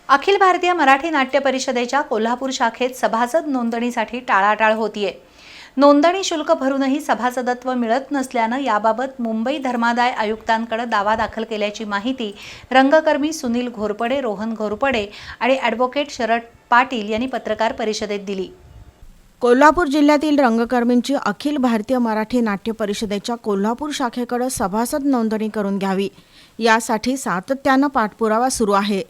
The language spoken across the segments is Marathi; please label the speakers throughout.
Speaker 1: अखिल भारतीय मराठी नाट्य परिषदेच्या कोल्हापूर शाखेत सभासद नोंदणीसाठी टाळाटाळ होतीये। नोंदणी शुल्क भरूनही सभासदत्व मिळत नसल्यानं याबाबत मुंबई धर्मादाय आयुक्तांकडे दावा दाखल केल्याची माहिती रंगकर्मी सुनील घोरपडे, रोहन घोरपडे आणि ॲडव्होकेट शरद पाटील यांनी पत्रकार परिषदेत दिली।
Speaker 2: कोल्हापूर जिल्ह्यातील रंगकर्मींची अखिल भारतीय मराठी नाट्य परिषदेच्या कोल्हापूर शाखेकडे सभासद नोंदणी करून घ्यावी यासाठी सातत्यानं पाठपुरावा सुरू आहे।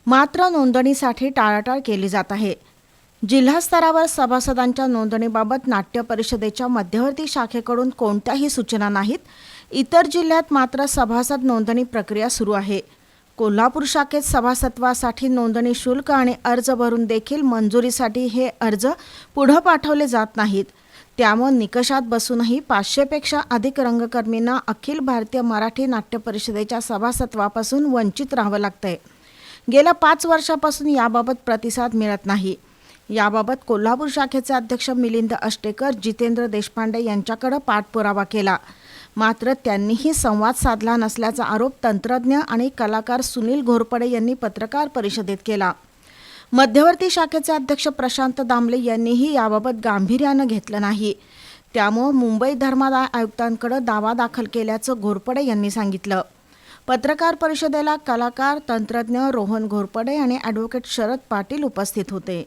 Speaker 2: मात्र नोंदणीसाठी टाळाटाळ केली जात आहे। जिल्हा स्तरावर सभासदांच्या नोंदणीबाबत नाट्य परिषदेच्या मध्यवर्ती शाखेकडून कोणत्याही सूचना नाहीत। इतर जिल्ह्यात मात्र सभासद नोंदणी प्रक्रिया सुरू आहे। कोल्हापूर शाखेत सभासत्वासाठी नोंदणी शुल्क आणि अर्ज भरून देखील मंजुरीसाठी हे अर्ज पुढे पाठवले जात नाहीत। त्यामुळे निकषात बसूनही 500 पेक्षा अधिक रंगकर्मींना अखिल भारतीय मराठी नाट्य परिषदेच्या सभासत्वापासून वंचित राहावं लागतंय। गेल्या 5 वर्षापासून याबाबत प्रतिसाद मिळत नाही। याबाबत कोल्हापूर शाखेचे अध्यक्ष मिलिंद अष्टेकर, जितेंद्र देशपांडे यांच्याकडे पाठपुरावा केला, मात्र त्यांनीही संवाद साधला नसल्याचा आरोप तंत्रज्ञ आणि कलाकार सुनील घोरपडे यांनी पत्रकार परिषदेत केला। मध्यवर्ती शाखेचे अध्यक्ष प्रशांत दामले यांनीही याबाबत गांभीर्यानं घेतलं नाही। त्यामुळे मुंबई धर्मादाय आयुक्तांकडे दावा दाखल केल्याचं घोरपडे यांनी सांगितलं। पत्रकार परिषदेला कलाकार, तंत्रज्ञ रोहन घोरपडे आणि ॲडव्होकेट शरद पाटील उपस्थित होते।